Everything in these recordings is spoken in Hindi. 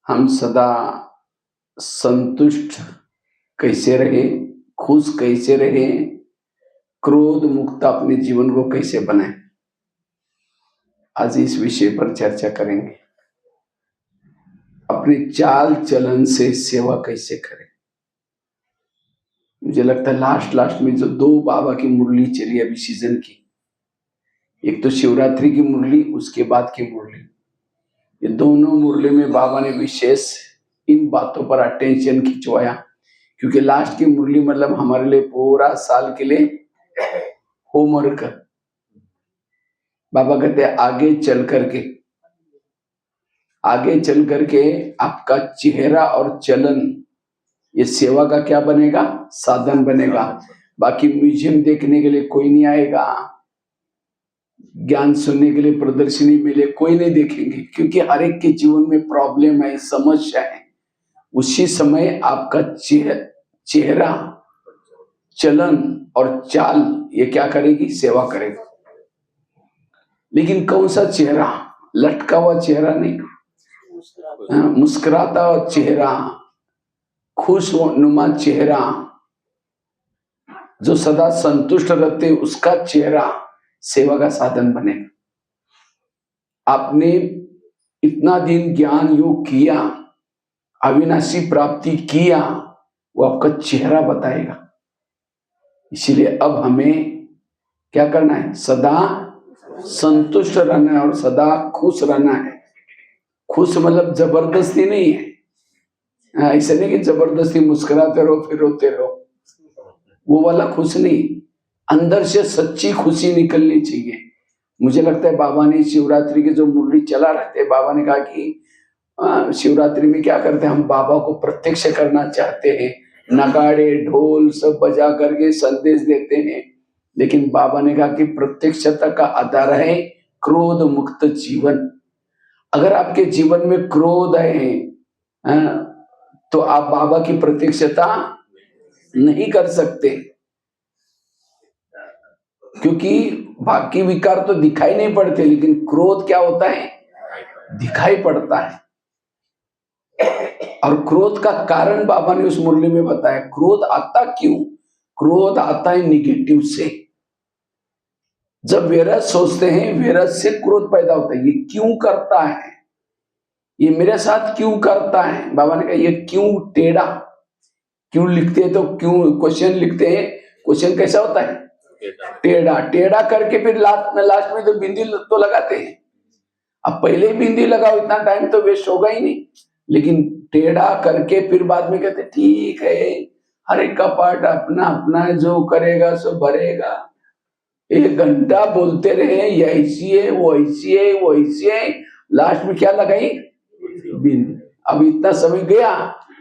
हम सदा संतुष्ट कैसे रहे, खुश कैसे रहे, क्रोध मुक्त अपने जीवन को कैसे बनाए, आज इस विषय पर चर्चा करेंगे। अपने चाल चलन से सेवा कैसे करें। मुझे लगता है लास्ट में जो दो बाबा की मुरली चली अभी सीजन की, एक तो शिवरात्रि की मुरली, उसके बाद की मुरली, ये दोनों मुरली में बाबा ने विशेष इन बातों पर अटेंशन खिंचवाया, क्योंकि लास्ट की मुरली मतलब हमारे लिए पूरा साल के लिए होमवर्क। बाबा कहते हैं आगे चल करके आपका चेहरा और चलन ये सेवा का क्या बनेगा, साधन बनेगा। बाकी म्यूजियम देखने के लिए कोई नहीं आएगा, ज्ञान सुनने के लिए प्रदर्शनी मिले कोई नहीं देखेंगे, क्योंकि हर एक के जीवन में प्रॉब्लम है, समस्या है। उसी समय आपका चेहरा, चलन और चाल ये क्या करेगी, सेवा करेगी। लेकिन कौन सा चेहरा, लटका हुआ चेहरा नहीं, मुस्कुराता हुआ चेहरा, खुश नुमा चेहरा, जो सदा संतुष्ट रहते उसका चेहरा सेवा का साधन बनेगा। आपने इतना दिन ज्ञान योग किया, अविनाशी प्राप्ति किया, वो आपका चेहरा बताएगा। इसीलिए अब हमें क्या करना है, सदा संतुष्ट रहना है और सदा खुश रहना है। खुश मतलब जबरदस्ती नहीं है, ऐसा नहीं कि जबरदस्ती मुस्कुराते रहो फिर रोते रहो, वो वाला खुश नहीं। अंदर से सच्ची खुशी निकलनी चाहिए। मुझे लगता है बाबा ने शिवरात्रि की जो मुरली चला रहते, बाबा ने कहा कि शिवरात्रि में क्या करते हैं, हम बाबा को प्रत्यक्ष करना चाहते हैं, नगाड़े ढोल सब बजा करके संदेश देते हैं। लेकिन बाबा ने कहा कि प्रत्यक्षता का आधार है क्रोध मुक्त जीवन। अगर आपके जीवन में क्रोध है तो आप बाबा की प्रत्यक्षता नहीं कर सकते, क्योंकि बाकी विकार तो दिखाई नहीं पड़ते, लेकिन क्रोध क्या होता है, दिखाई पड़ता है। और क्रोध का कारण बाबा ने उस मुरली में बताया। क्रोध आता क्यों, क्रोध आता है निगेटिव से। जब वैरस सोचते हैं, वैरस से क्रोध पैदा होता है। ये क्यों करता है, ये मेरे साथ क्यों करता है। बाबा ने कहा ये क्यों टेढ़ा, क्यों लिखते हैं तो क्यों क्वेश्चन लिखते हैं, क्वेश्चन कैसा होता है, टेढ़ा। टेढ़ा करके फिर लास्ट में तो बिंदी तो लगाते हैं। अब पहले ही बिंदी लगाओ, इतना टाइम तो वेस्ट होगा ही नहीं। लेकिन टेढ़ा करके फिर बाद में कहते ठीक है, हर एक का पार्ट अपना अपना है, जो करेगा सो भरेगा। 1 घंटा बोलते रहे, ये ऐसी है, वो ऐसी है, वो ऐसी है, लास्ट में क्या लगाई, बिंदी। अब इतना समय गया,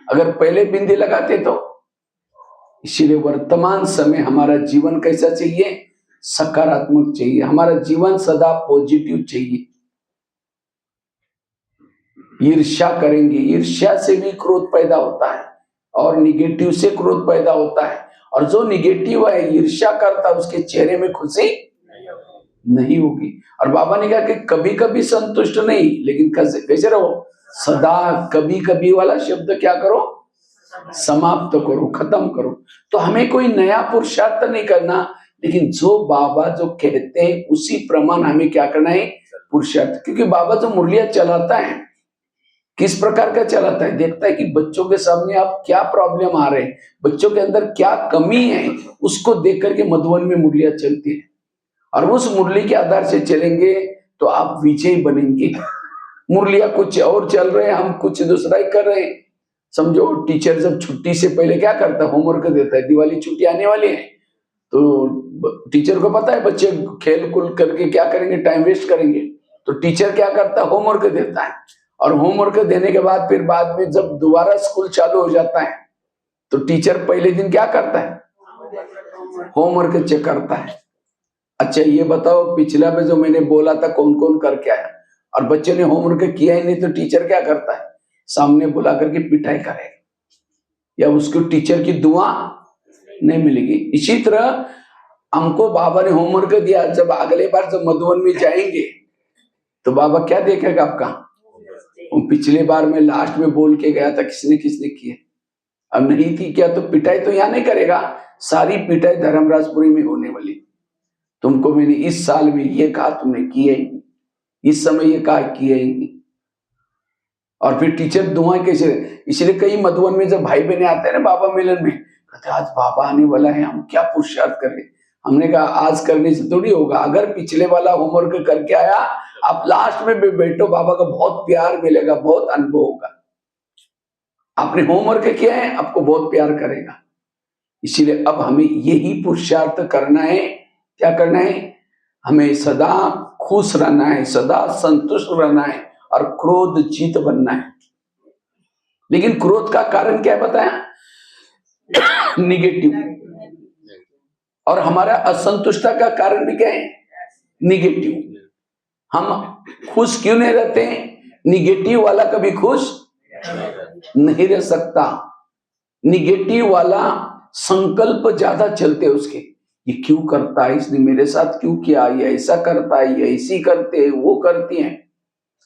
अगर पहले बिंदी लगाते तो। इसीलिए वर्तमान समय हमारा जीवन कैसा चाहिए, सकारात्मक चाहिए। हमारा जीवन सदा पॉजिटिव चाहिए। ईर्ष्या करेंगे, ईर्ष्या से भी क्रोध पैदा होता है और निगेटिव से क्रोध पैदा होता है। और जो निगेटिव है, ईर्ष्या करता है, उसके चेहरे में खुशी नहीं होगी। और बाबा ने कहा कि कभी कभी संतुष्ट नहीं, लेकिन कैसे रहो, सदा कभी कभी वाला शब्द क्या करो, समाप्त करो, खत्म करो। तो हमें कोई नया पुरुषार्थ नहीं करना, लेकिन जो बाबा जो कहते हैं उसी प्रमाण हमें क्या करना है, पुरुषार्थ। क्योंकि बाबा जो मुरलियां चलाता है, किस प्रकार का चलाता है, देखता है कि बच्चों के सामने आप क्या प्रॉब्लम आ रहे हैं, बच्चों के अंदर क्या कमी है, उसको देख करके मधुबन में मुरलियां चलती है। और उस मुरली के आधार से चलेंगे तो आप विजयी बनेंगे। मुरलियां कुछ और चल रहे हैं, हम कुछ दूसरा ही कर रहे हैं। समझो टीचर जब छुट्टी से पहले क्या करता है, होमवर्क देता है। दिवाली छुट्टी आने वाली है तो टीचर को पता है बच्चे खेल कूद करके क्या करेंगे, टाइम वेस्ट करेंगे। तो टीचर क्या करता है, होमवर्क देता है। और होमवर्क देने के बाद फिर बाद में जब दोबारा स्कूल चालू हो जाता है तो टीचर पहले दिन क्या करता है, होमवर्क चेक करता है। अच्छा ये बताओ, पिछला में जो मैंने बोला था कौन कौन करके आया, और बच्चे ने होमवर्क किया ही नहीं, तो टीचर क्या करता है, सामने बुला करके पिटाई करेगा, या उसको टीचर की दुआ नहीं मिलेगी। इसी तरह हमको बाबा ने होमवर्क दिया, जब अगले बार जब मधुबन में जाएंगे तो बाबा क्या देखेगा, आपका पिछले बार मैं लास्ट में बोल के गया था, किसने किसने किए, अब नहीं थी क्या तो पिटाई तो यहाँ नहीं करेगा, सारी पिटाई धर्मराजपुरी में होने वाली। तुमको मैंने इस साल में ये कहा, तुमने किया ही नहीं, इस समय ये कहा, किया ही नहीं। और फिर टीचर दुआ कैसे, इसलिए कई मधुबन में जब भाई बहने आते हैं ना बाबा मिलन में, कहते आज बाबा आने वाला है, हम क्या पुरुषार्थ करें। हमने कहा आज करने से थोड़ी होगा, अगर पिछले वाला होमवर्क करके आया, आप लास्ट में बैठो, बाबा का बहुत प्यार मिलेगा, बहुत अनुभव होगा। आपने होमवर्क किया है, आपको बहुत प्यार करेगा। इसीलिए अब हमें यही पुरुषार्थ करना है। क्या करना है? हमें सदा खुश रहना है, सदा संतुष्ट रहना है और क्रोध जीत बनना है। लेकिन क्रोध का कारण क्या बताया? निगेटिव। और हमारा असंतुष्टता का कारण भी क्या है? निगेटिव। हम खुश क्यों नहीं रहते हैं? निगेटिव वाला कभी खुश नहीं रह सकता। निगेटिव वाला संकल्प ज्यादा चलते उसके, ये क्यों करता है, इसने मेरे साथ क्यों किया, ये ऐसा करता है, ये ऐसी करते हैं, वो करती हैं।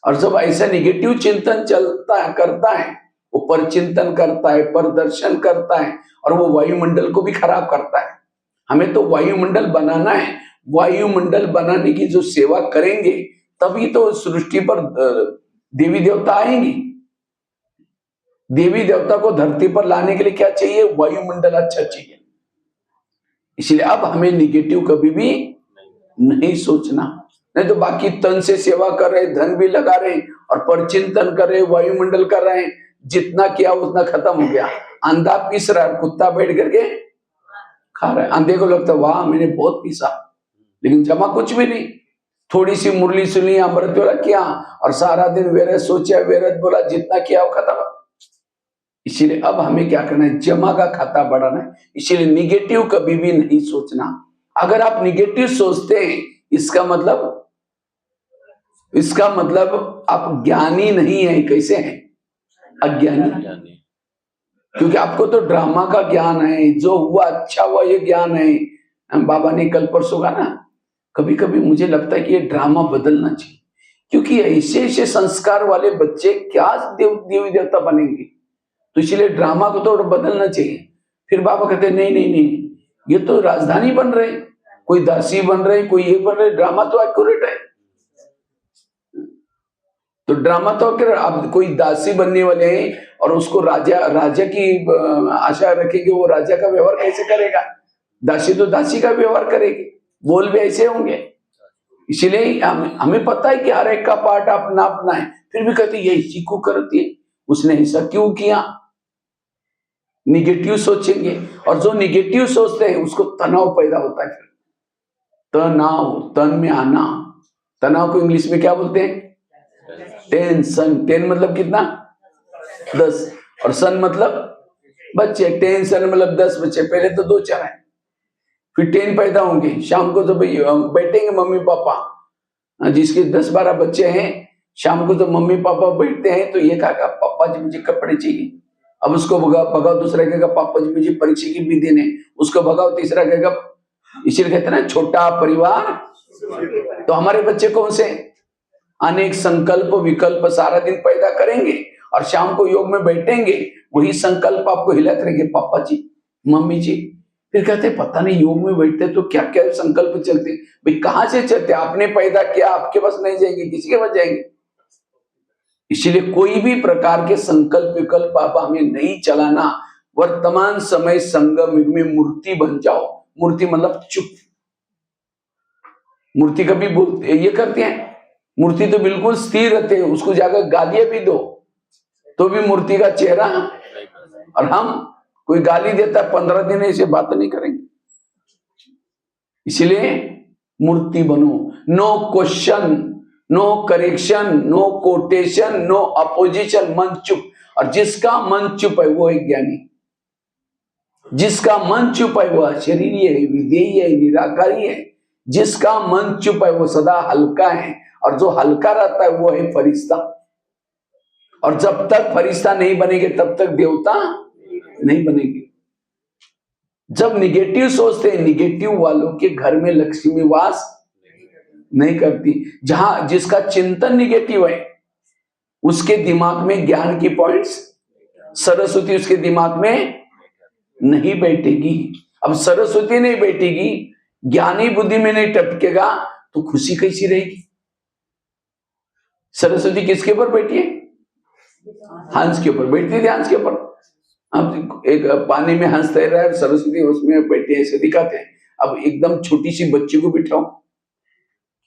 और जब ऐसा निगेटिव चिंतन चलता है, करता है, वो पर चिंतन करता है, प्रदर्शन करता है, और वो वायुमंडल को भी खराब करता है। हमें तो वायुमंडल बनाना है। वायुमंडल बनाने की जो सेवा करेंगे तभी तो सृष्टि पर देवी देवता आएंगी। देवी देवता को धरती पर लाने के लिए क्या चाहिए? वायुमंडल अच्छा चाहिए। इसलिए अब हमें निगेटिव कभी भी नहीं सोचना। नहीं तो बाकी तन से सेवा कर रहे, धन भी लगा रहे और परचिंतन कर रहे, वायुमंडल कर रहे हैं, जितना किया उतना खत्म हो गया। अंधा पीस रहा है, कुत्ता बैठ करके खा रहा है। अंधे को लगता है वाह मैंने बहुत पीसा, लेकिन जमा कुछ भी नहीं। थोड़ी सी मुरली सुनी, अमृत वाला किया और सारा दिन वेरत सोचा, वेरत बोला, जितना किया वो खत्म। इसीलिए अब हमें क्या करना है? जमा का खाता बढ़ाना है। इसीलिए निगेटिव कभी भी नहीं सोचना। अगर आप निगेटिव सोचते हैं, इसका मतलब आप ज्ञानी नहीं है। कैसे हैं? अज्ञानी। क्योंकि आपको तो ड्रामा का ज्ञान है, जो हुआ अच्छा हुआ ये ज्ञान है। बाबा ने कल परसों कहा ना, कभी कभी मुझे लगता है कि ये ड्रामा बदलना चाहिए, क्योंकि ऐसे ऐसे संस्कार वाले बच्चे क्या देवी देवता बनेंगे। तो इसलिए ड्रामा को तो बदलना चाहिए। फिर बाबा कहते नहीं नहीं नहीं, ये तो राजधानी बन रहे, कोई दासी बन रहे, कोई ये बन रहे, ड्रामा तो एक्यूरेट है। तो ड्रामा तो अगर आप कोई दासी बनने वाले हैं और उसको राजा की आशा रखेंगे, वो राजा का व्यवहार कैसे करेगा? दासी तो दासी का व्यवहार करेगी, बोल भी ऐसे होंगे। इसीलिए हमें पता है कि हर एक का पार्ट अपना अपना है, फिर भी कहते ये इसी को करती है, उसने ऐसा क्यों किया? निगेटिव सोचेंगे, और जो निगेटिव सोचते हैं उसको तनाव पैदा होता है। फिर तनाव, तन में आना। तनाव को इंग्लिश में क्या बोलते हैं? टेंशन। टेन मतलब कितना? 10। और सन मतलब बच्चे। टेंशन मतलब 10 बच्चे। पहले तो 2 4 है, फिर 10 पैदा होंगे। शाम को जब बैठेंगे मम्मी पापा, जिसके 10-12 बच्चे हैं, शाम को जब मम्मी पापा बैठते हैं तो ये कहा पापा जी मुझे कपड़े चाहिए। अब उसको भगाओ, दूसरा कहेगा पापा जी मुझे परीक्षा की भी देने, उसको भगाओ, तीसरा कहेगा। इसीलिए कहते हैं ना छोटा परिवार। तो हमारे बच्चे कौन से? अनेक संकल्प विकल्प सारा दिन पैदा करेंगे और शाम को योग में बैठेंगे, वही संकल्प आपको हिलाते रहेंगे, पापा जी मम्मी जी। फिर कहते पता नहीं योग में बैठते तो क्या क्या संकल्प चलते। भाई कहां से चलते? आपने पैदा किया, आपके पास नहीं जाएंगे, किसी के पास जाएंगे? इसीलिए कोई भी प्रकार के संकल्प विकल्प आप हमें नहीं चलाना। वर्तमान समय संगम युग में मूर्ति बन जाओ। मूर्ति मतलब चुप। मूर्ति कभी बोलते ये करते हैं? मूर्ति तो बिल्कुल स्थिर रहते हैं, उसको जाकर गालियां भी दो तो भी मूर्ति का चेहरा। और हम कोई गाली देता है 15 दिन ऐसे बात नहीं करेंगे। इसलिए मूर्ति बनो। No question, no correction, no quotation, no opposition, मन चुप। और जिसका मन चुप है वो एक ज्ञानी। जिसका मन चुप है वह शरीरी है, विधेयी है, निराकारी है। जिसका मन चुप है वो सदा हल्का है, और जो हल्का रहता है वो है फरिश्ता। और जब तक फरिश्ता नहीं बनेंगे तब तक देवता नहीं बनेंगे। जब निगेटिव सोचते हैं, निगेटिव वालों के घर में लक्ष्मी वास नहीं करती। जहां जिसका चिंतन निगेटिव है, उसके दिमाग में ज्ञान की पॉइंट्स, सरस्वती उसके दिमाग में नहीं बैठेगी। अब सरस्वती नहीं बैठेगी, ज्ञानी बुद्धि में नहीं टपकेगा, तो खुशी कैसी रहेगी? सरस्वती किसके ऊपर बैठी है? हंस के ऊपर बैठती थी, हंस के ऊपर। अब एक पानी में हंस तैर रहा है, सरस्वती उसमें बैठी है, ऐसे दिखाते हैं। अब एकदम छोटी सी बच्ची को बिठाओ,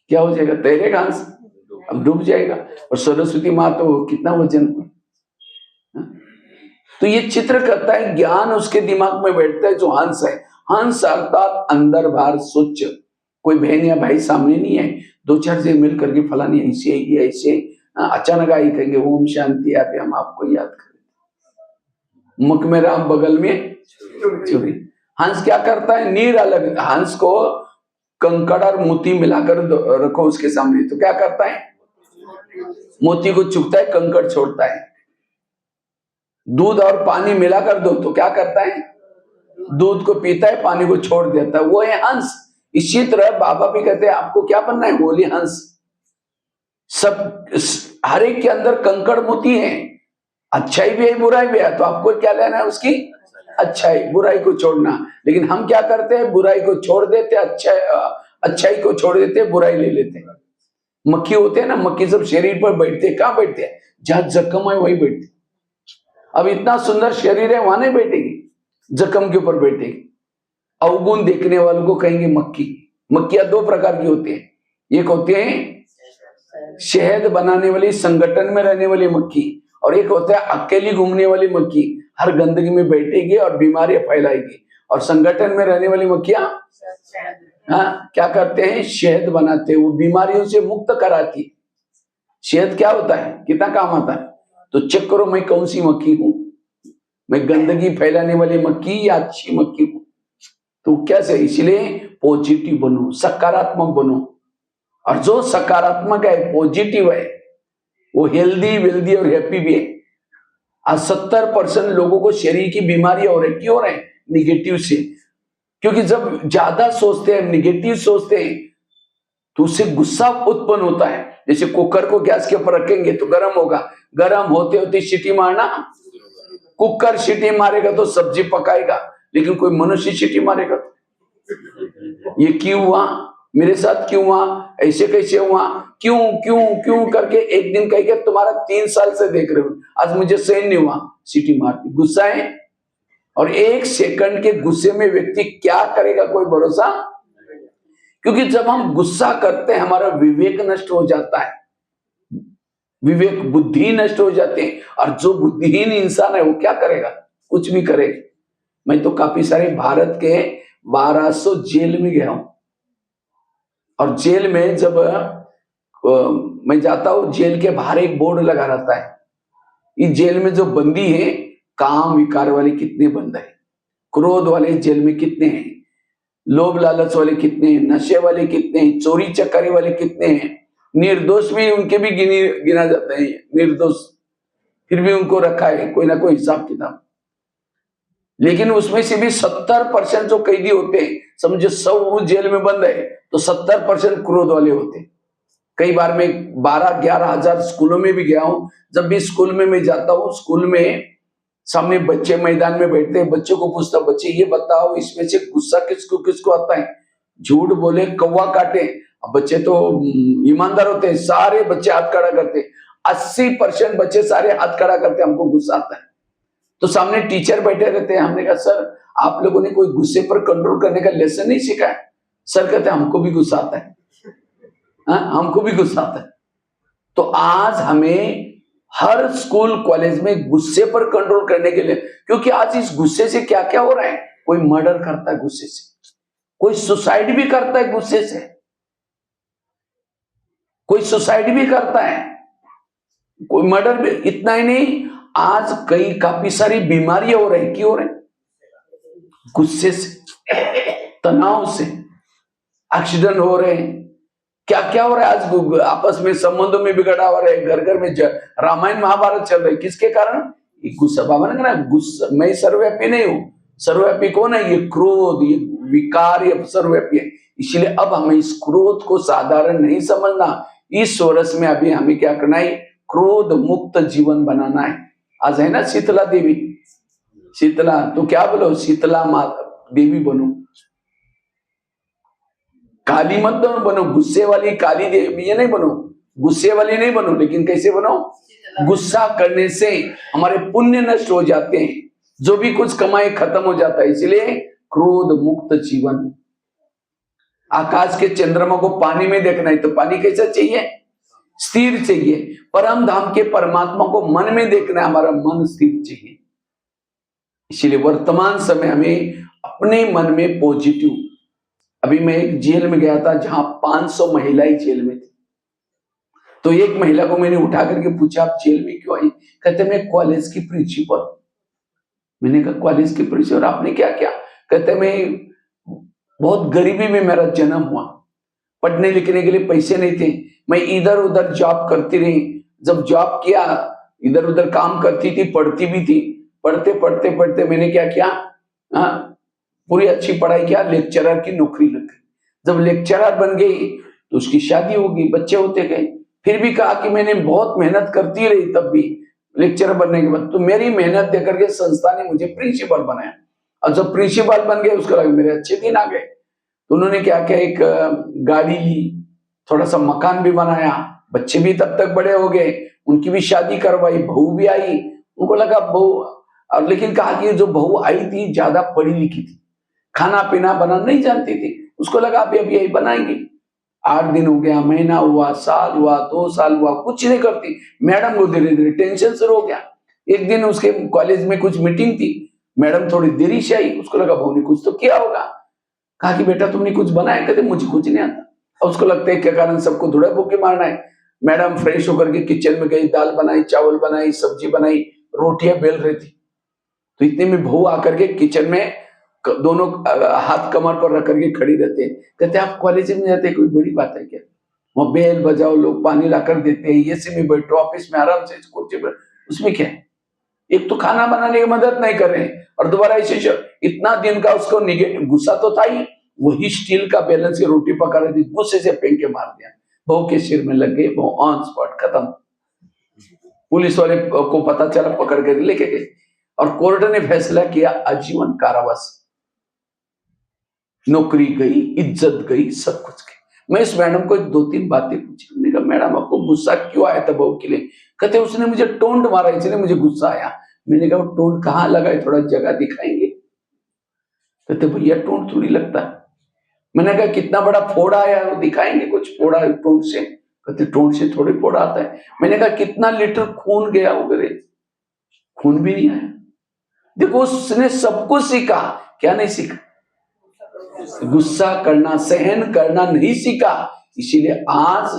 क्या हो जाएगा? तैरेगा हंस? अब डूब जाएगा। और सरस्वती माँ तो कितना वजन। तो ये चित्र करता है, ज्ञान उसके दिमाग में बैठता है जो हंस है। हंस अर्थात अंदर बाहर स्वच्छ, कोई बहन या भाई सामने नहीं है, दो चार से मिल करके फलानी ऐसे है, ऐसे अचानक आई कहेंगे ओम शांति, आप हम आपको याद करें, मुख में राम बगल में चोरी। हंस क्या करता है? नीर अलग, हंस को कंकड़ और मोती मिलाकर रखो उसके सामने, तो क्या करता है? मोती को चुगता है, कंकड़ छोड़ता है। दूध और पानी मिलाकर दो तो क्या करता है? दूध को पीता है, पानी को छोड़ देता है। वो है हंस। इसी तरह बाबा भी कहते हैं आपको क्या बनना है? बोली हंस। सब हर एक के अंदर कंकड़ मोती है, अच्छाई भी है बुराई भी है, तो आपको क्या लेना है? उसकी अच्छाई, बुराई को छोड़ना। लेकिन हम क्या करते हैं? बुराई को छोड़ देते, अच्छाई को छोड़ देते, बुराई ले लेते हैं। मक्खी होते हैं ना, मक्खी सब शरीर पर बैठते हैं, कहाँ बैठते हैं? जहां जख्म है वही बैठते। अब इतना सुंदर शरीर है, वहां नहीं बैठेगी, जख्म के ऊपर बैठेगी। अवगुण देखने वालों को कहेंगे मक्खी। मक्खियां दो प्रकार की होती है, एक होते हैं शहद बनाने वाली, संगठन में रहने वाली मक्खी, और एक होता है अकेली घूमने वाली मक्खी, हर गंदगी में बैठेगी और बीमारियां फैलाएगी। और संगठन में रहने वाली मक्खियां क्या करते हैं? शहद बनाते हैं, वो बीमारियों से मुक्त कराती। शहद क्या होता है, कितना काम आता है? तो चेक करो मैं कौन सी मक्खी हूं, मैं गंदगी फैलाने वाली मक्खी या अच्छी मक्खी हूं? तो कैसे? इसलिए पॉजिटिव बनो, सकारात्मक बनो। और जो सकारात्मक है, पॉजिटिव है, वो हेल्दी वेल्दी और हैप्पी भी है। आज 70% लोगों को शरीर की बीमारियां हो रही, क्यों हो रहे हैं? निगेटिव से। क्योंकि जब ज्यादा सोचते हैं, निगेटिव सोचते हैं, तो उससे गुस्सा उत्पन्न होता है। जैसे कुकर को गैस के ऊपर रखेंगे तो गर्म होगा, गर्म होते होते सीटी मारना, कुकर सीटी मारेगा तो सब्जी पकाएगा, लेकिन कोई मनुष्य सीटी मारेगा तो ये क्यों हुआ, मेरे साथ क्यों हुआ, ऐसे कैसे हुआ, क्यों क्यों क्यों करके एक दिन कहेगा तुम्हारा 3 साल से देख रहे हो, आज मुझे सहन नहीं हुआ, सीटी मारती। गुस्सा है, और 1 सेकंड के गुस्से में व्यक्ति क्या करेगा कोई भरोसा। क्योंकि जब हम गुस्सा करते हैं हमारा विवेक नष्ट हो जाता है, विवेक बुद्धि नष्ट हो जाती है। और जो बुद्धिहीन इंसान है वो क्या करेगा? कुछ भी करेगा। मैं तो काफी सारे भारत के 1200 जेल में गया हूं, और जेल में जब मैं जाता हूं, जेल के बाहर एक बोर्ड लगा रहता है, इस जेल में जो बंदी है, काम विकार वाले कितने बंद है, क्रोध वाले जेल में कितने हैं, लोभ लालच वाले कितने हैं, नशे वाले कितने हैं, चोरी चकारी वाले कितने हैं, निर्दोष भी उनके भी गिना जाते हैं निर्दोष, फिर भी उनको रखा है कोई ना कोई हिसाब किताब। लेकिन उसमें से भी 70% जो कैदी होते हैं, समझो 100 जेल में बंद है तो 70% क्रोध वाले होते हैं। कई बार मैं 12-11 हजार स्कूलों में भी गया हूं। जब भी स्कूल में मैं जाता हूं, स्कूल में सामने बच्चे मैदान में बैठते हैं, बच्चों को पूछता, बच्चे ये बताओ इसमें से गुस्सा किसको किसको आता है? झूठ बोले कौवा काटे। अब बच्चे तो ईमानदार होते हैं, सारे बच्चे हाथ खड़ा करते, 80% बच्चे सारे हाथ खड़ा करते, हमको गुस्सा आता है। तो सामने टीचर बैठे रहते हैं, हमने कहा सर आप लोगों ने कोई गुस्से पर कंट्रोल करने का लेसन नहीं सीखा है? सर कहते हैं हमको भी गुस्सा आता है, हमको भी गुस्सा आता है। तो आज हमें हर स्कूल कॉलेज में गुस्से पर कंट्रोल करने के लिए, क्योंकि आज इस गुस्से से क्या क्या हो रहा है, कोई मर्डर करता है गुस्से से, कोई सुसाइड भी करता है गुस्से से, कोई सुसाइड भी करता है, कोई मर्डर भी। इतना ही नहीं, आज काफी सारी बीमारियां हो रही, क्यों हो रही? गुस्से से, तनाव से, एक्सीडेंट हो रहे हैं, क्या क्या हो रहा है आज, आपस में संबंधों में बिगड़ा हो रहा है, घर घर में रामायण महाभारत चल रही, किसके कारण? गुस्सा। बाबा ने कहा गुस्सा, मैं सर्वव्यापी नहीं हूं, सर्वव्यापी कौन है? ये क्रोध, ये विकार, ये सर्वव्यापी है। इसलिए अब हमें इस क्रोध को साधारण नहीं समझना, इस वर्ष में अभी हमें क्या करना है? क्रोध मुक्त जीवन बनाना है। आज है ना शीतला देवी, शीतला, तो क्या बोलो, शीतला देवी बनो, काली मत बनो, गुस्से वाली काली देवी ये नहीं बनो, गुस्से वाली नहीं बनो, लेकिन कैसे बनो, गुस्सा करने से हमारे पुण्य नष्ट हो जाते हैं, जो भी कुछ कमाए खत्म हो जाता है। इसलिए क्रोध मुक्त जीवन। आकाश के चंद्रमा को पानी में देखना है तो पानी कैसा चाहिए, स्थिर चाहिए। परम धाम के परमात्मा को मन में देखना है, हमारा मन स्थिर चाहिए। इसलिए वर्तमान समय हमें अपने मन में पॉजिटिव। अभी मैं एक जेल में गया था जहां 500 महिलाएं जेल में थी, तो एक महिला को मैंने उठा करके पूछा, आप जेल में क्यों आई? कहते मैं कॉलेज की प्रिंसिपल। मैंने कहा कॉलेज की प्रिंसिपल, आपने क्या किया? कहते मैं बहुत गरीबी में मेरा जन्म हुआ, पढ़ने लिखने के लिए पैसे नहीं थे, मैं इधर उधर जॉब करती रही। जब जॉब किया, इधर उधर काम करती थी, पढ़ती भी थी। पढ़ते पढ़ते पढ़ते मैंने क्या किया, पूरी अच्छी पढ़ाई किया, लेक्चरर की नौकरी लग गई। जब लेक्चरर बन गई तो उसकी शादी हो गई, बच्चे होते गए। फिर भी कहा कि मैंने बहुत मेहनत करती रही, तब भी लेक्चरर बनने के बाद तो मेरी मेहनत देकर के संस्था ने मुझे प्रिंसिपल बनाया। और जब प्रिंसिपल बन गए उसके बाद मेरे अच्छे दिन आ गए। तो उन्होंने क्या किया, एक गाड़ी ली, थोड़ा सा मकान भी बनाया, बच्चे भी तब तक बड़े हो गए, उनकी भी शादी करवाई, बहू भी आई। उनको लगा बहू, और लेकिन कहा कि जो बहू आई थी ज्यादा पढ़ी लिखी थी, खाना पीना बनाना नहीं जानती थी। उसको लगा अभी अभी यही बनाएंगे। 8 दिन हो गया, महीना हुआ, साल हुआ, 2 साल हुआ, कुछ नहीं करती। मैडम को धीरे धीरे टेंशन शुरू हो गया। एक दिन उसके कॉलेज में कुछ मीटिंग थी, मैडम थोड़ी देरी से आई। उसको लगा बहू ने कुछ तो किया होगा। कहा कि बेटा तुमने कुछ बनाया? कहते मुझे कुछ नहीं आता। और उसको लगता है क्या कारण सबको धुड़ा भूखे मारना है। मैडम फ्रेश होकर के किचन में गई, दाल बनाई, चावल बनाई, सब्जी बनाई, रोटियां बेल रही थी। तो इतने में बहू आकर के किचन में दोनों हाथ कमर पर रख करके खड़ी रहते हैं। कहते आप कॉलेज में जाते, कोई बड़ी बात है क्या? वहां बेल बजाओ, लोग पानी लाकर देते हैं, एसी में बैठो, ऑफिस में आराम से कुर्सी पर, उसमें क्या है? एक तो खाना बनाने की मदद नहीं कर रहे हैं, और दोबारा इसे इतना दिन का उसको गुस्सा तो था ही, वही स्टील का बैलेंस की रोटी पका रही थी, गुस्से से फेंक के मार दिया। बहू के सिर में लग गई, बहू ऑन स्पॉट खत्म। पुलिस वाले को पता चला, पकड़ कर लेके गए, और कोर्ट ने फैसला किया आजीवन कारावास। नौकरी गई, इज्जत गई, सब कुछ गई। मैं इस मैडम को 2-3 बातें पूछी। मैंने कहा मैडम आपको गुस्सा क्यों आया था बहू के लिए? कहते उसने मुझे टोंट मारा इसलिए मुझे गुस्सा आया। मैंने कहा टोंट कहाँ लगा है, थोड़ा जगह दिखाएंगे? कहते भैया टोंट थोड़ी लगता है। मैंने कहा कितना बड़ा फोड़ा आया, वो दिखाएंगे कुछ फोड़ा टोंट से? कहते टोंट से थोड़ी फोड़ा आता है। मैंने कहा कितना लीटर खून गया वगैरह? खून भी नहीं आया। देखो उसने सब कुछ सीखा, क्या नहीं सीखा? गुस्सा करना, सहन करना नहीं सीखा। इसीलिए आज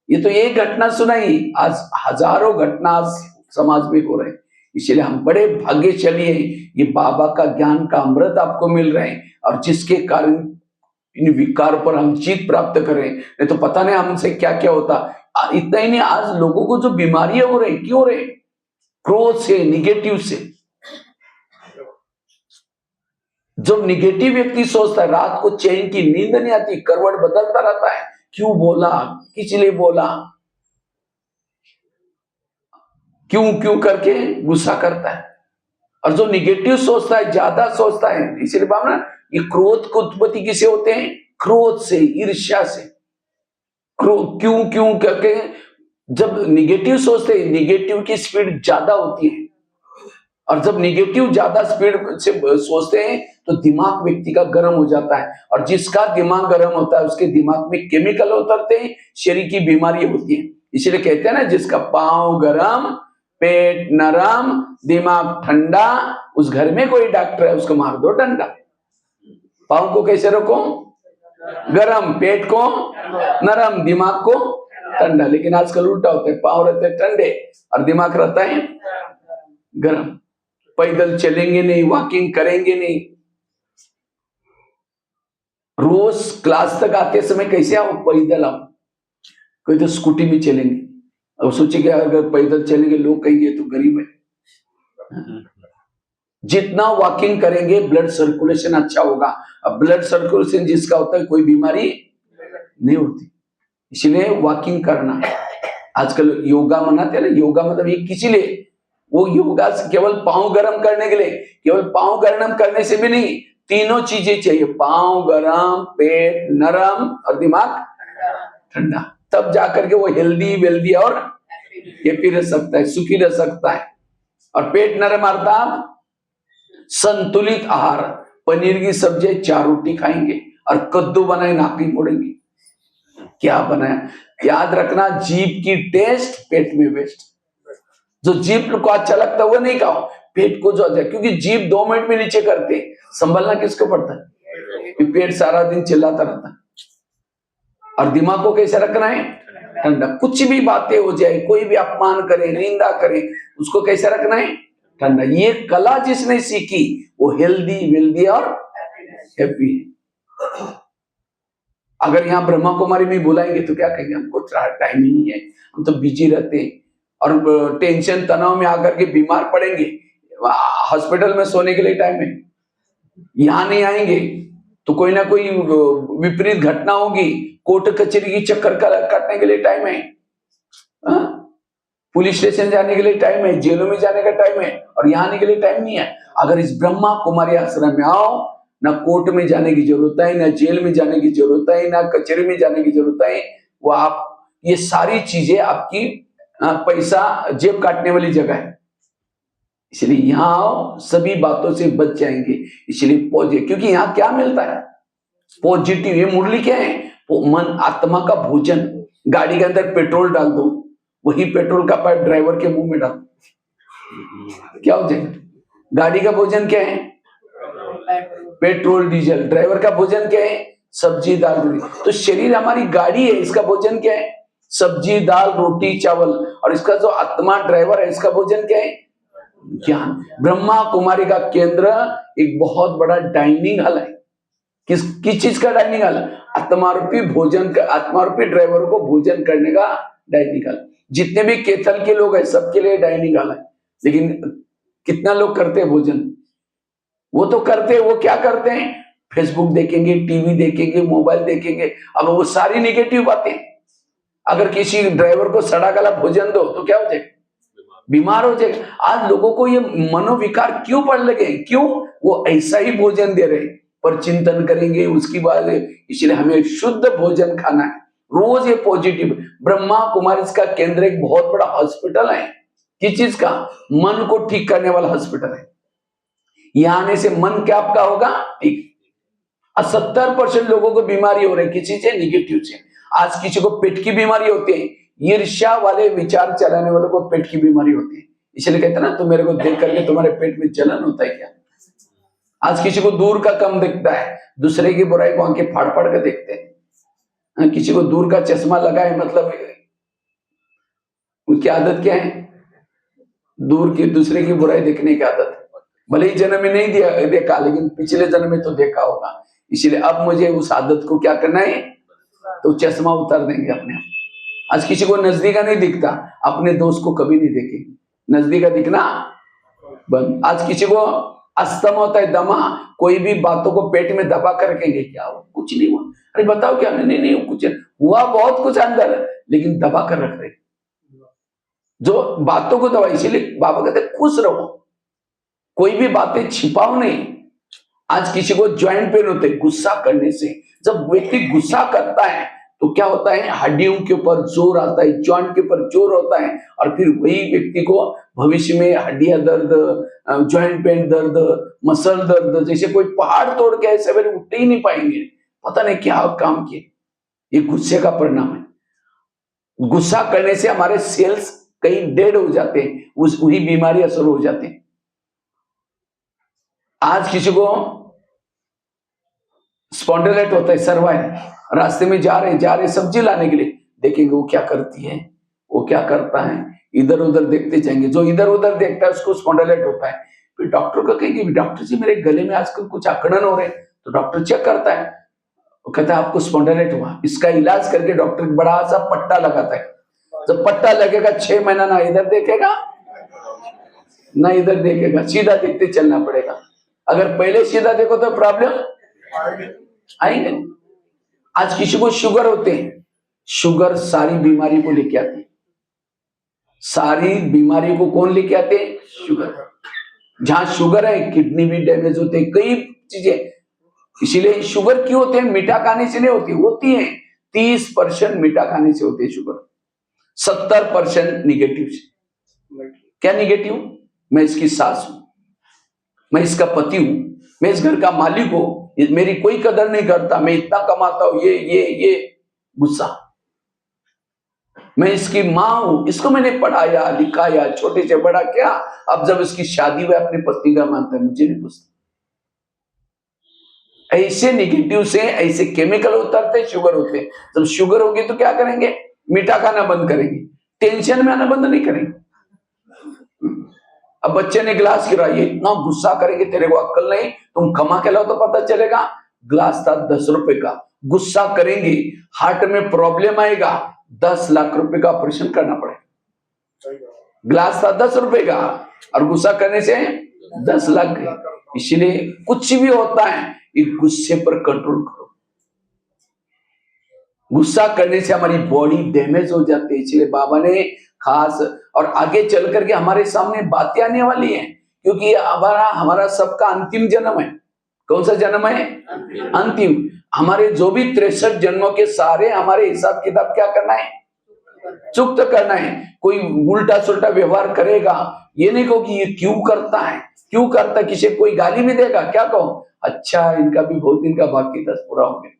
ये तो एक घटना सुनाई, आज हजारों घटना समाज में हो रहे हैं। इसीलिए हम बड़े भाग्यशाली हैं, ये बाबा का ज्ञान का अमृत आपको मिल रहे हैं, और जिसके कारण इन विकार पर हम जीत प्राप्त करें। नहीं तो पता नहीं हमसे क्या क्या होता। इतना ही नहीं, आज लोगों को जो बीमारियां हो रही, क्यों हो रही? क्रोध से, निगेटिव से। जब निगेटिव व्यक्ति सोचता है, रात को चैन की नींद नहीं आती, करवट बदलता रहता है, क्यों बोला, किस लिए बोला, क्यों क्यों करके गुस्सा करता है। और जो निगेटिव सोचता है, ज्यादा सोचता है, इसलिए बाबा ये क्रोध को उत्पत्ति किसे होते हैं? क्रोध से, ईर्ष्या से। क्यों क्यों करके जब निगेटिव सोचते हैं, निगेटिव की स्पीड ज्यादा होती है, और जब निगेटिव ज्यादा स्पीड से सोचते हैं तो दिमाग व्यक्ति का गर्म हो जाता है, और जिसका दिमाग गर्म होता है उसके दिमाग में केमिकल उतरते हैं, शरीर की बीमारी होती है। इसलिए कहते हैं ना, जिसका पांव गरम, पेट नरम, दिमाग ठंडा, उस घर में कोई डॉक्टर है उसको मार दो डंडा। पांव को कैसे रखो? गरम, पेट को नरम, दिमाग को ठंडा। लेकिन आजकल उल्टा होता है, पांव रहते हैं ठंडे और दिमाग रहता है गरम। पैदल चलेंगे नहीं, वॉकिंग करेंगे नहीं। रोज क्लास तक आते समय कैसे आओ? पैदल आओ। कोई तो स्कूटी में चलेंगे, अब सोचिए कि अगर पैदल चलेंगे लोग कहेंगे तो गरीब है। जितना वॉकिंग करेंगे ब्लड सर्कुलेशन अच्छा होगा। अब ब्लड सर्कुलेशन जिसका होता है कोई बीमारी नहीं होती। इसलिए वॉकिंग करना। आजकल योगा मनाते हैं ना, योगा मतलब ये किसी लिए, वो योगा से केवल पांव गर्म करने के लिए, केवल पांव गर्म करने से भी नहीं, तीनों चीजें चाहिए, पांव गरम, पेट नरम और दिमाग ठंडा, तब जाकर के वो हेल्दी वेल्दी और हैप्पी रह सकता है, सुखी रह सकता है। और पेट नरम अर्थात संतुलित आहार, पनीर की सब्जी 4 रोटी खाएंगे और कद्दू बनाए नाक ही मोड़ेंगे, क्या बनाया। याद रखना, जीभ की टेस्ट पेट में वेस्ट, जो जीभ को अच्छा लगता है वो नहीं खाओ, पेट को जो अच्छा, क्योंकि जीभ 2 मिनट में नीचे करते, संभलना किसको पड़ता है, पेट सारा दिन चिल्लाता रहता है। और दिमाग को कैसे रखना है, ठंडा, कुछ भी बातें हो जाए, कोई भी अपमान करे, निंदा करे, उसको कैसे रखना है, ठंडा। ये कला जिसने सीखी वो हेल्दी वेल्दी और हैप्पी है। अगर यहाँ ब्रह्मा कुमारी में बुलाएंगे तो क्या कहेंगे, हमको टाइम ही नहीं है, हम तो बिजी रहते हैं, और टेंशन तनाव में आकर के बीमार पड़ेंगे, हॉस्पिटल में सोने के लिए टाइम है, यहाँ नहीं आएंगे तो कोई ना कोई विपरीत घटना होगी, कोर्ट कचहरी की चक्कर काटने के लिए टाइम है, पुलिस स्टेशन जाने के लिए टाइम है, जेलों में जाने का टाइम है, और यहाँ आने के लिए टाइम नहीं है। अगर इस ब्रह्मा कुमारी आश्रम में आओ, ना कोर्ट में जाने की जरूरत है, ना जेल में जाने की जरूरत है, ना कचहरी में जाने की जरूरत है, वो आप ये सारी चीजें आपकी पैसा जेब काटने वाली जगह है, इसलिए यहाँ आओ, सभी बातों से बच जाएंगे। इसलिए पॉजिटिव, क्योंकि यहाँ क्या मिलता है, पॉजिटिव। ये मुरली क्या है, मन आत्मा का भोजन। गाड़ी के अंदर पेट्रोल डाल दो, वही पेट्रोल का पाइप ड्राइवर के मुंह में डाल दो, क्या हो जाएगा। गाड़ी का भोजन क्या है, पेट्रोल डीजल। ड्राइवर का भोजन क्या है, सब्जी दाल रोटी। तो शरीर हमारी गाड़ी है, इसका भोजन क्या है, सब्जी दाल रोटी चावल। और इसका जो आत्मा ड्राइवर है, इसका भोजन क्या है, ज्ञान। ब्रह्मा कुमारी का केंद्र एक बहुत बड़ा डाइनिंग हॉल है। किस चीज का डाइनिंग हॉल, आत्मारूपी भोजन का, आत्मारूपी ड्राइवर को भोजन करने का डाइनिंग हॉल। जितने भी केथल के लोग हैं सबके लिए डाइनिंग हॉल है, लेकिन कितना लोग करते हैं भोजन, वो तो करते हैं, वो क्या करते हैं, फेसबुक देखेंगे, टीवी देखेंगे, मोबाइल देखेंगे। अब वो सारी निगेटिव बातें, अगर किसी ड्राइवर को सड़ा गला भोजन दो तो क्या हो जाएगा, बीमार हो जाएगा। आज लोगों को ये मनोविकार क्यों पड़ लगे, क्यों, वो ऐसा ही भोजन दे रहे, पर चिंतन करेंगे उसकी बात। इसलिए हमें शुद्ध भोजन खाना है रोज, ये पॉजिटिव। ब्रह्मा कुमारी का केंद्र एक बहुत बड़ा हॉस्पिटल है, किस चीज का, मन को ठीक करने वाला हॉस्पिटल है। यहाँ आने से मन क्या आपका होगा ठीक। 70% लोगों को बीमारी हो रही किसी से, निगेटिव से। आज किसी को पेट की बीमारी होती है, ईर्ष्या वाले विचार चलाने वालों को पेट की बीमारी होती है। इसलिए कहते हैं ना, तुम मेरे को देख करके तुम्हारे पेट में जलन होता है क्या। आज किसी को दूर का कम दिखता है, दूसरे की बुराई को आंखें फाड़ फाड़ कर देखते हैं। किसी को दूर का चश्मा लगा है, मतलब उसकी आदत क्या है, दूर की दूसरे की बुराई देखने की आदत। भले ही जन्म में नहीं देखा, लेकिन पिछले जन्म में तो देखा होगा। इसलिए अब मुझे उस आदत को क्या करना है, तो चश्मा उतार देंगे अपने आप। आज किसी को नजदीका नहीं दिखता, अपने दोस्त को कभी नहीं देखेंगे, नजदीका दिखना बंद। आज किसी को अस्थमा होता है, दमा, कोई भी बातों को पेट में दबा कर रखेंगे, क्या हुआ, कुछ नहीं हुआ, अरे बताओ क्या, नहीं कुछ हुआ, बहुत कुछ अंदर, लेकिन दबा कर रख रहे जो बातों को दबा। इसीलिए बाबा कहते खुश रहो, कोई भी बातें छिपाओ नहीं। आज किसी को ज्वाइंट पेन होते गुस्सा करने से, जब व्यक्ति गुस्सा करता है तो क्या होता है, हड्डियों के ऊपर जोर आता है, जॉइंट के ऊपर जोर होता है, और फिर वही व्यक्ति को भविष्य में हड्डियां दर्द, ज्वाइंट पेन दर्द, मसल दर्द, जैसे कोई पहाड़ तोड़ के सवेरे उठते ही नहीं पाएंगे, पता नहीं क्या काम किए। ये गुस्से का परिणाम है। गुस्सा करने से हमारे सेल्स कहीं डेड हो जाते हैं, वही बीमारी असर हो जाते हैं। आज किसी को स्पॉन्डिलाइट होता है, सर्वाइवल, रास्ते में जा रहे सब्जी लाने के लिए, देखेंगे वो क्या करती है, वो क्या करता है, इधर उधर देखते जाएंगे। जो इधर उधर देखता है उसको स्पॉन्डिलाइट होता है। फिर डॉक्टर को कहेंगे, डॉक्टर जी मेरे गले में आजकल कुछ अकड़न हो रहे, तो डॉक्टर चेक करता है, वो कहता है आपको स्पॉन्डिलाइट हुआ। इसका इलाज करके डॉक्टर बड़ा सा पट्टा लगाता है। जब पट्टा लगेगा 6 महीना ना इधर देखेगा ना इधर देखेगा, सीधा देखते चलना पड़ेगा। अगर पहले सीधा देखो तो प्रॉब्लम आएंगे। आज किसी को शुगर होते हैं, शुगर सारी बीमारी को लेके आती है। सारी बीमारी को कौन लेके आते हैं? शुगर। जहां शुगर है किडनी भी डैमेज होते हैं, कई चीजें। इसीलिए शुगर क्यों होते हैं? मीठा खाने से नहीं होती है। 30% मीठा खाने से होते हैं शुगर, 70% निगेटिव से। क्या निगेटिव? मैं इसकी सास हूं, मैं इसका पति हूं, मैं इस घर का मालिक हूं, मेरी कोई कदर नहीं करता, मैं इतना कमाता हूं, ये गुस्सा। मैं इसकी माँ हूं, इसको मैंने पढ़ाया लिखाया, छोटे से बड़ा किया, अब जब इसकी शादी हुई अपनी पत्नी का मानता है, मुझे नहीं पूछता। ऐसे निगेटिव से ऐसे केमिकल उतरते, शुगर होते। जब शुगर होगी तो क्या करेंगे? मीठा खाना बंद करेंगे, टेंशन में आना बंद नहीं करेंगे। अब बच्चे ने गिलास गिराया, इतना गुस्सा करेंगे, तेरे को अक्ल नहीं, तुम कमा के लाओ तो पता चलेगा। गिलास था 10 रुपए का, गुस्सा करेंगे, हार्ट में प्रॉब्लम आएगा, 10 लाख रुपए का ऑपरेशन करना पड़ेगा। गिलास था 10 रुपए का और गुस्सा करने से 10 लाख गए। इसलिए कुछ भी होता है, इस गुस्से पर कंट्रोल करो। गुस्सा करने से हमारी बॉडी डैमेज हो जाती है। इसलिए बाबा ने खास, और आगे चल करके हमारे सामने बातें आने वाली हैं, क्योंकि हमारा सबका अंतिम जन्म है। कौन सा जन्म है? अंतिम। हमारे जो भी 63 जन्मों के सारे हमारे हिसाब किताब क्या करना है? चुकता करना है। कोई उल्टा सुल्टा व्यवहार करेगा, ये नहीं कहो कि ये क्यों करता है, क्यों करता, किसी कोई गाली भी देगा, क्या कहो? अच्छा, इनका भी बहुत दिन का बाकी था, पूरा हो गया।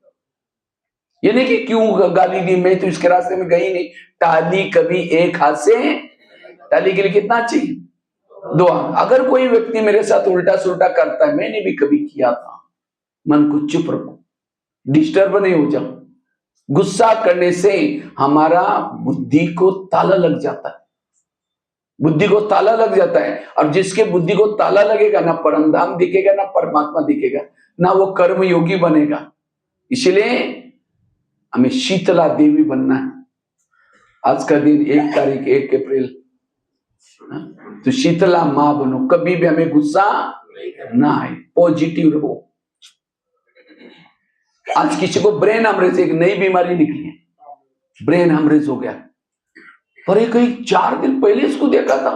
ये नहीं कि क्यों गाली दी, मैं तो इसके रास्ते में गई नहीं। टाली कभी एक हाथ से, टाली के लिए कितना चाहिए? 2 हाथ। अगर कोई व्यक्ति मेरे साथ उल्टा सुल्टा करता है, मैंने भी कभी किया था, मन को चुप रखो, डिस्टर्ब नहीं हो जाओ। गुस्सा करने से हमारा बुद्धि को ताला लग जाता है, बुद्धि को ताला लग जाता है। और जिसके बुद्धि को ताला लगेगा, ना परमधाम दिखेगा, ना परमात्मा दिखेगा, ना वो कर्म योगी बनेगा। इसलिए हमें शीतला देवी बनना है। आज का दिन 1 तारीख 1 अप्रैल, तो शीतला मां बनो, कभी भी हमें गुस्सा ना आए, पॉजिटिव रहो। आज किसी को ब्रेन हेमरेज, एक नई बीमारी निकली है, ब्रेन हेमरेज हो गया। पर एक 4 दिन पहले इसको देखा था,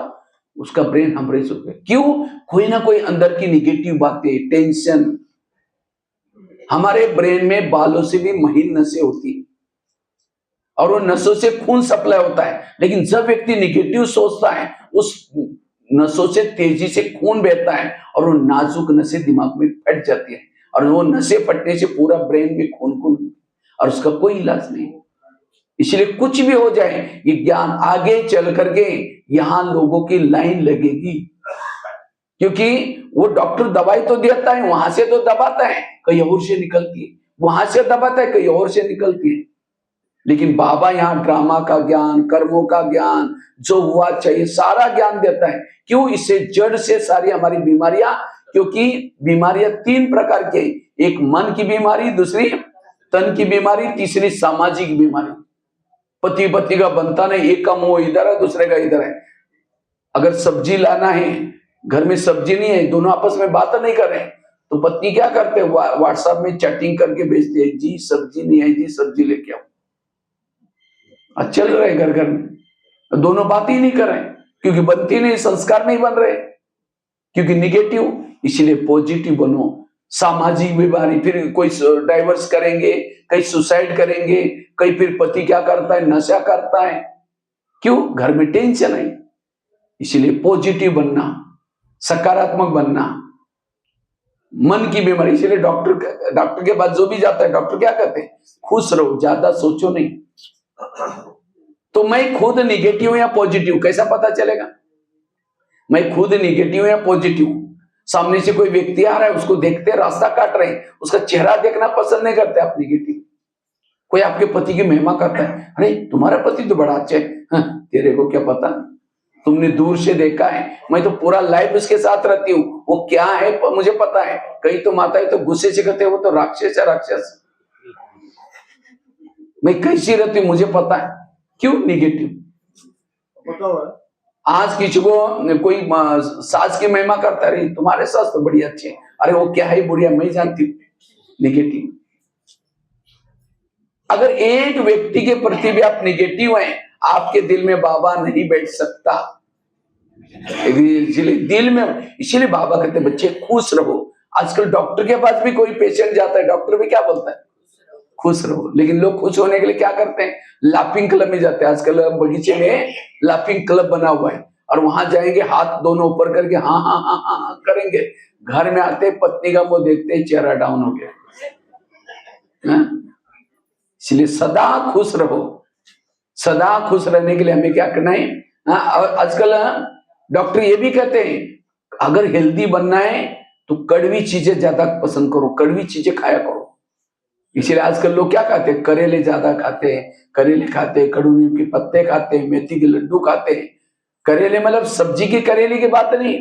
उसका ब्रेन हेमरेज हो गया। क्यों? कोई ना कोई अंदर की निगेटिव बातें, टेंशन। हमारे ब्रेन में बालों से भी महीन नसें होती है और वो नसों से खून सप्लाई होता है। लेकिन जब व्यक्ति निगेटिव सोचता है, उस नसों से तेजी से खून बहता है और वो नाजुक नसें दिमाग में फट जाती है, और वो नसें फटने से पूरा ब्रेन में खून और उसका कोई इलाज नहीं। इसलिए कुछ भी हो जाए, ये ज्ञान आगे चल करके यहां लोगों की लाइन लगेगी, क्योंकि वो डॉक्टर दवाई तो देता है, वहां से तो दबाता है, कहीं और से निकलती है, वहां से दबाता है, कहीं और से निकलती है। लेकिन बाबा यहाँ ड्रामा का ज्ञान, कर्मों का ज्ञान, जो हुआ चाहिए सारा ज्ञान देता है। क्यों? इससे जड़ से सारी हमारी बीमारियां, क्योंकि बीमारियां 3 प्रकार की, एक मन की बीमारी, दूसरी तन की बीमारी, तीसरी सामाजिक बीमारी। पति पत्नी का बनता नहीं, एक का मुंह इधर है, दूसरे का इधर है। अगर सब्जी लाना है, घर में सब्जी नहीं है, दोनों आपस में बात नहीं कर रहे हैं, तो पत्नी क्या करते हैं? व्हाट्सएप में चैटिंग करके भेजती है, जी सब्जी नहीं है, जी सब्जी लेके आओ। चल रहे घर घर में, दोनों बात ही नहीं कर रहे, क्योंकि बनती नहीं, संस्कार नहीं बन रहे, क्योंकि निगेटिव। इसलिए पॉजिटिव बनो। सामाजिक बीमारी, फिर कोई डाइवर्स करेंगे, कई सुसाइड करेंगे, कई फिर पति क्या करता है? नशा करता है। क्यों? घर में टेंशन है। इसलिए पॉजिटिव बनना, सकारात्मक बनना। मन की बीमारी, इसलिए डॉक्टर के पास जो भी जाता है, डॉक्टर क्या कहते हैं? खुश रहो, ज्यादा सोचो नहीं। तो मैं खुद निगेटिव हूं या पॉजिटिव, कैसा पता चलेगा? मैं खुद निगेटिव हूं या पॉजिटिव? सामने से कोई व्यक्ति आ रहा है, उसको देखते रास्ता काट रहे हैं, उसका चेहरा देखना पसंद नहीं करते आप, निगेटिव। कोई आपके पति की महिमा करता है, अरे तुम्हारा पति तो बड़ा अच्छा है, हाँ, तेरे को क्या पता, तुमने दूर से देखा है, मैं तो पूरा लाइफ उसके साथ रहती हूँ, वो क्या है मुझे पता है। कई तो माताएं तो गुस्से से कहते हैं, वो तो राक्षस है, राक्षस। मैं कैसी रहती हूँ मुझे पता है। क्यों? निगेटिव। आज किसी को कोई सास की महिमा करता है, तुम्हारे सास तो बड़ी अच्छे हैं, अरे वो क्या है बुढ़िया, मैं जानती हूँ, निगेटिव। अगर एक व्यक्ति के प्रति भी आप निगेटिव हैं, आपके दिल में बाबा नहीं बैठ सकता। इसलिए दिल में, इसीलिए बाबा कहते हैं बच्चे खुश रहो। आजकल डॉक्टर के पास भी कोई पेशेंट जाता है, डॉक्टर भी क्या बोलता है? खुश रहो। लेकिन लोग खुश होने के लिए क्या करते हैं? लाफिंग क्लब में जाते हैं। आजकल बगीचे में लाफिंग क्लब बना हुआ है और वहां जाएंगे, हाथ दोनों ऊपर करके हाँ हाँ हाँ हाँ हाँ करेंगे। घर में आते पत्नी का मुंह देखते ही चेहरा डाउन हो गया। इसलिए सदा खुश रहो। सदा खुश रहने के लिए हमें क्या करना है? आजकल डॉक्टर ये भी कहते हैं अगर हेल्दी बनना है तो कड़वी चीजें ज्यादा पसंद करो, कड़वी चीजें खाया करो। इसलिए आजकल लोग क्या खाते हैं? करेले ज्यादा खाते हैं, करेले खाते हैं, कड़ू नीम के पत्ते खाते हैं, मेथी के लड्डू खाते हैं। करेले मतलब सब्जी की करेले की बात नहीं।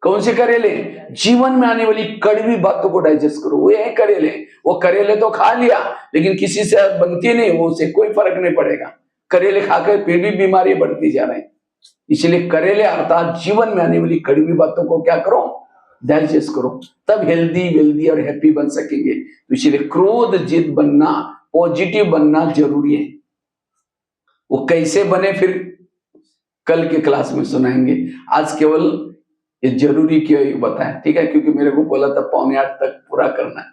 कौन से करेले? जीवन में आने वाली कड़वी बातों को डाइजेस्ट करो, वो है करेले। वो करेले तो खा लिया लेकिन किसी से बनती नहीं, वो से कोई फर्क नहीं पड़ेगा। करेले खाकर फिर भी बीमारी बढ़ती जा रही है। इसलिए करेले अर्थात जीवन में आने वाली कड़वी बातों को क्या करो? डाइजेस्ट करो, तब हेल्दी वेल्दी और हैप्पी बन सकेंगे। तो इसलिए क्रोध जित बनना, पॉजिटिव बनना जरूरी है। वो कैसे बने फिर कल के क्लास में सुनाएंगे। आज केवल ये जरूरी क्यों बताएं, ठीक है? क्योंकि मेरे को बोला था 7:45 तक पूरा करना है,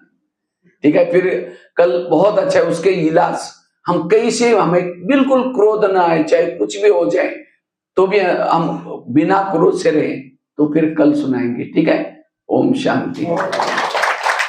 ठीक है? फिर कल बहुत अच्छा है उसके इलाज, हम कैसे हमें बिल्कुल क्रोध ना आए, चाहे कुछ भी हो जाए तो भी हम बिना क्रोध से रहे, तो फिर कल सुनाएंगे, ठीक है? ओम शांति।